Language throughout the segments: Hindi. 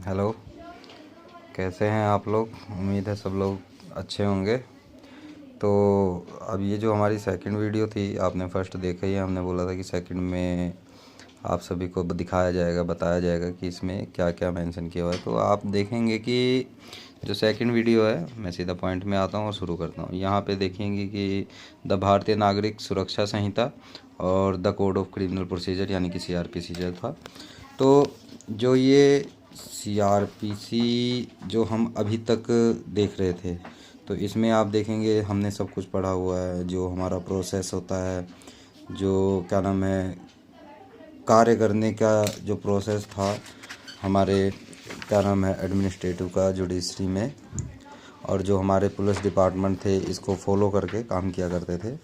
हेलो, कैसे हैं आप लोग। उम्मीद है सब लोग अच्छे होंगे। तो अब ये जो हमारी सेकंड वीडियो थी, आपने फर्स्ट देखा ही है। हमने बोला था कि सेकंड में आप सभी को दिखाया जाएगा, बताया जाएगा कि इसमें क्या क्या मेंशन किया हुआ है। तो आप देखेंगे कि जो सेकंड वीडियो है, मैं सीधा पॉइंट में आता हूँ और शुरू करता हूँ। यहाँ पे देखेंगे कि द भारतीय नागरिक सुरक्षा संहिता और the code of criminal procedure यानी कि CRPC जो था। तो जो ये CRPC जो हम अभी तक देख रहे थे, तो इसमें आप देखेंगे हमने सब कुछ पढ़ा हुआ है। जो हमारा प्रोसेस होता है, जो क्या नाम है, कार्य करने का जो प्रोसेस था हमारे क्या नाम है एडमिनिस्ट्रेटिव का जुडिशरी में, और जो हमारे पुलिस डिपार्टमेंट थे इसको फॉलो करके काम किया करते थे।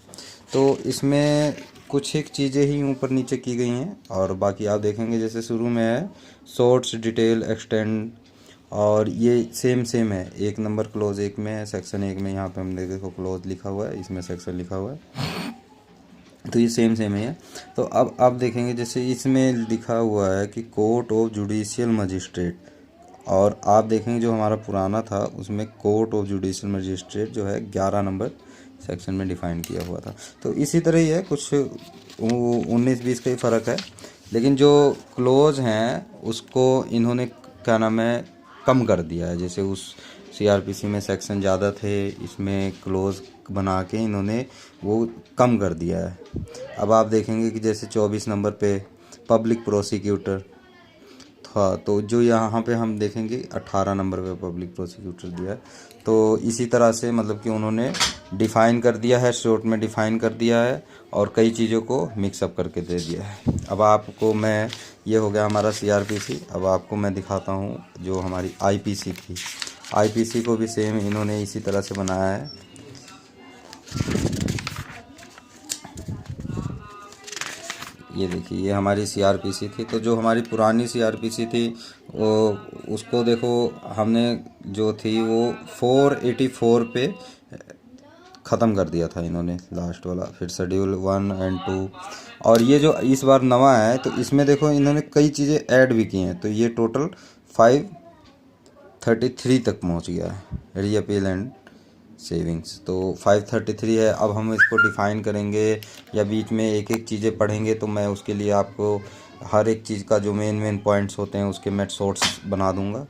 तो इसमें कुछ एक चीज़ें ही ऊपर नीचे की गई हैं, और बाकी आप देखेंगे जैसे शुरू में है शॉर्ट्स, डिटेल, एक्सटेंड, और ये सेम है। 1 नंबर क्लोज 1 में है, सेक्शन 1 में यहाँ पे हमने देखो क्लोज लिखा हुआ है, इसमें सेक्शन लिखा हुआ है। तो ये सेम ही है। तो अब आप देखेंगे जैसे इसमें लिखा हुआ है कि कोर्ट ऑफ जुडिशियल मजिस्ट्रेट, और आप देखेंगे जो हमारा पुराना था उसमें कोर्ट ऑफ जुडिशियल मजिस्ट्रेट जो है 11 नंबर सेक्शन में डिफ़ाइन किया हुआ था। तो इसी तरह ही है, कुछ 19-20 का ही फ़र्क है। लेकिन जो क्लोज हैं उसको इन्होंने क्या नाम है कम कर दिया है। जैसे उस CRPC में सेक्शन ज़्यादा थे, इसमें क्लोज बना के इन्होंने वो कम कर दिया है। अब आप देखेंगे कि जैसे 24 नंबर पे पब्लिक प्रोसिक्यूटर था, तो जो यहाँ पे हम देखेंगे 18 नंबर पे पब्लिक प्रोसिक्यूटर दिया है। तो इसी तरह से मतलब कि उन्होंने डिफ़ाइन कर दिया है, शॉर्ट में डिफ़ाइन कर दिया है, और कई चीज़ों को मिक्सअप करके दे दिया है। अब आपको मैं, ये हो गया हमारा CRPC। अब आपको मैं दिखाता हूँ जो हमारी IPC थी। IPC को भी सेम इन्होंने इसी तरह से बनाया है। ये देखिए, ये हमारी CRPC थी। तो जो हमारी पुरानी CRPC थी वो, उसको देखो हमने जो थी वो 484 पे ख़त्म कर दिया था इन्होंने, लास्ट वाला। फिर शेड्यूल 1 और 2, और ये जो इस बार नवा है तो इसमें देखो इन्होंने कई चीज़ें ऐड भी की हैं। तो ये टोटल 533 तक पहुंच गया है, रीअपील एंड सेविंग्स। तो 533 है। अब हम इसको डिफ़ाइन करेंगे या बीच में एक एक चीज़ें पढ़ेंगे, तो मैं उसके लिए आपको हर एक चीज़ का जो मेन पॉइंट्स होते हैं उसके मैं शॉर्ट्स बना दूंगा,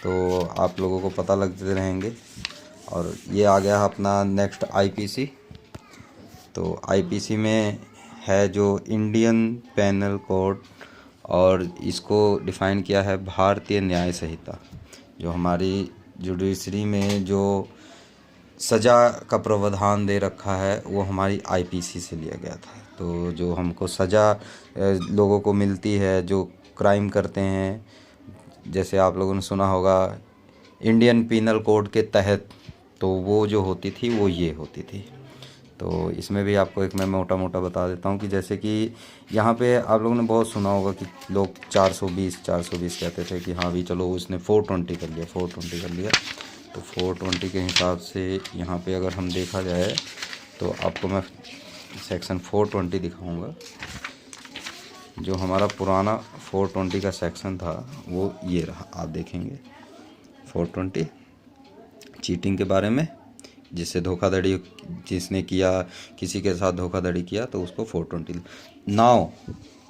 तो आप लोगों को पता लगते रहेंगे। और ये आ गया अपना नेक्स्ट IPC। तो IPC में है जो इंडियन पेनल कोड, और इसको डिफ़ाइन किया है भारतीय न्याय संहिता। जो हमारी जुडिशरी में जो सज़ा का प्रावधान दे रखा है वो हमारी IPC से लिया गया था। तो जो हमको सज़ा लोगों को मिलती है जो क्राइम करते हैं, जैसे आप लोगों ने सुना होगा इंडियन पीनल कोड के तहत, तो वो जो होती थी वो ये होती थी। तो इसमें भी आपको एक मैं मोटा मोटा बता देता हूँ कि जैसे कि यहाँ पे आप लोगों ने बहुत सुना होगा कि लोग 420 कहते थे कि हाँ भी चलो उसने 420 कर लिया, 420 कर लिया। तो 420 के हिसाब से यहाँ पे अगर हम देखा जाए तो आपको मैं सेक्शन 420 दिखाऊंगा। जो हमारा पुराना 420 का सेक्शन था वो ये रहा, आप देखेंगे 420 चीटिंग के बारे में, जिससे धोखाधड़ी जिसने किया, किसी के साथ धोखाधड़ी किया तो उसको 420 नाउ।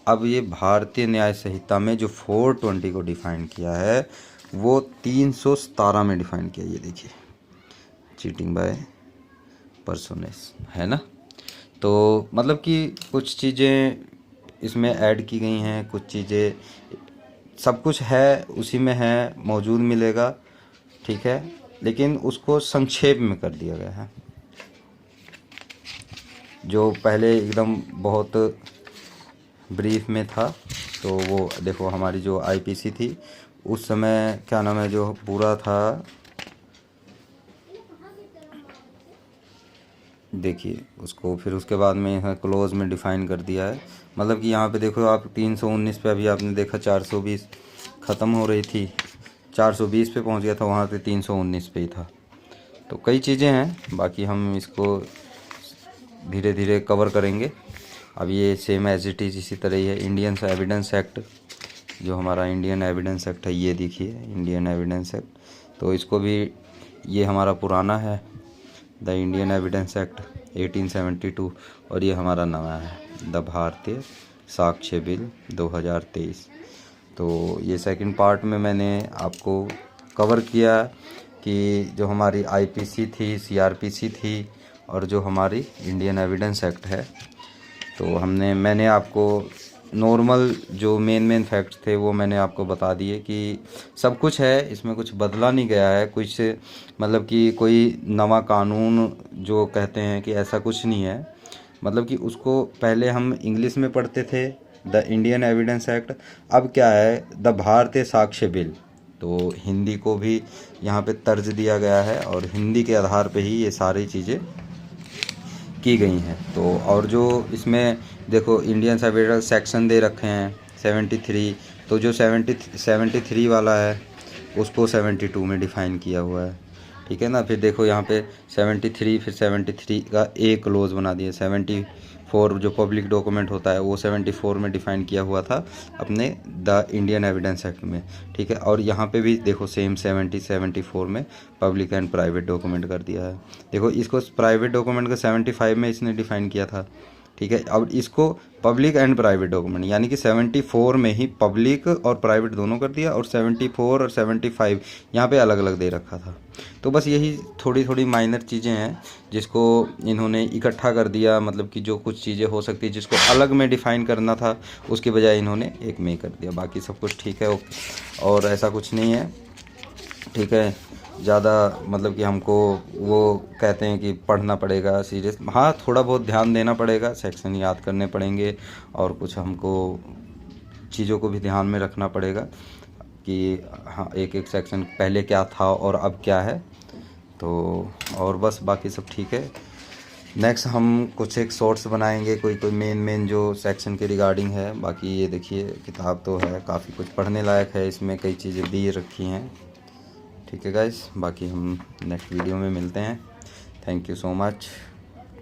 अब ये भारतीय न्याय संहिता में जो 420 को डिफ़ाइन किया है वो 317 में डिफ़ाइन किया। ये देखिए, चीटिंग बाय पर्सोनेस है ना। तो मतलब कि कुछ चीज़ें इसमें ऐड की गई हैं, कुछ चीज़ें, सब कुछ है उसी में है, मौजूद मिलेगा, ठीक है, लेकिन उसको संक्षेप में कर दिया गया है। जो पहले एकदम बहुत ब्रीफ में था, तो वो देखो हमारी जो IPC थी उस समय क्या नाम है जो पूरा था, देखिए उसको फिर उसके बाद में यहाँ क्लोज में डिफ़ाइन कर दिया है। मतलब कि यहाँ पे देखो आप 319 पे अभी आपने देखा 420 ख़त्म हो रही थी, 420 पे पहुँच गया था, वहाँ पे 319 पे ही था। तो कई चीज़ें हैं, बाकी हम इसको धीरे धीरे कवर करेंगे। अब ये सेम एज इट इज़ इसी तरह ही है। इंडियन एविडेंस एक्ट जो हमारा इंडियन एविडेंस एक्ट है, ये देखिए इंडियन एविडेंस एक्ट, तो इसको भी, ये हमारा पुराना है द इंडियन एविडेंस एक्ट 1872, और ये हमारा नया है द भारतीय साक्ष्य बिल 2023। तो ये सेकंड पार्ट में मैंने आपको कवर किया कि जो हमारी आईपीसी थी, सीआरपीसी थी, और जो हमारी इंडियन एविडेंस एक्ट है। तो मैंने आपको नॉर्मल जो मेन फैक्ट्स थे वो मैंने आपको बता दिए कि सब कुछ है, इसमें कुछ बदला नहीं गया है, कुछ मतलब कि कोई नवा कानून जो कहते हैं कि ऐसा कुछ नहीं है। मतलब कि उसको पहले हम इंग्लिश में पढ़ते थे द इंडियन एविडेंस एक्ट, अब क्या है द भारतीय साक्ष्य बिल। तो हिंदी को भी यहाँ पे तर्ज दिया गया है और हिंदी के आधार पे ही ये सारी चीज़ें की गई हैं। तो और जो इसमें देखो इंडियन एविडेंस सेक्शन दे रखे हैं 73, तो जो 73 वाला है उसको 72 में डिफ़ाइन किया हुआ है, ठीक है ना। फिर देखो यहाँ पे 73, फिर 73 का एक क्लोज बना दिया। 74 जो पब्लिक डॉक्यूमेंट होता है वो 74 में डिफ़ाइन किया हुआ था अपने द इंडियन एविडेंस एक्ट में, ठीक है। और यहाँ पे भी देखो सेम 74 में पब्लिक एंड प्राइवेट डॉक्यूमेंट कर दिया है। देखो इसको प्राइवेट डॉक्यूमेंट को 75 में इसने डिफ़ाइन किया था, ठीक है। अब इसको पब्लिक एंड प्राइवेट डॉक्यूमेंट यानी कि 74 में ही पब्लिक और प्राइवेट दोनों कर दिया, और 74 और 75 यहाँ पे अलग अलग दे रखा था। तो बस यही थोड़ी थोड़ी माइनर चीज़ें हैं जिसको इन्होंने इकट्ठा कर दिया, मतलब कि जो कुछ चीज़ें हो सकती है जिसको अलग में डिफ़ाइन करना था उसके बजाय इन्होंने एक में ही कर दिया। बाकी सब कुछ ठीक है और ऐसा कुछ नहीं है, ठीक है। ज़्यादा मतलब कि हमको वो कहते हैं कि पढ़ना पड़ेगा सीरियस, हाँ थोड़ा बहुत ध्यान देना पड़ेगा, सेक्शन याद करने पड़ेंगे, और कुछ हमको चीज़ों को भी ध्यान में रखना पड़ेगा कि हाँ एक एक सेक्शन पहले क्या था और अब क्या है। तो और बस बाकी सब ठीक है। नेक्स्ट हम कुछ एक शॉर्ट्स बनाएंगे कोई मेन जो सेक्शन के रिगार्डिंग है। बाकी ये देखिए किताब तो है, काफ़ी कुछ पढ़ने लायक है, इसमें कई चीज़ें दी रखी हैं, ठीक है गाइस। बाकी हम नेक्स्ट वीडियो में मिलते हैं। Thank you so much.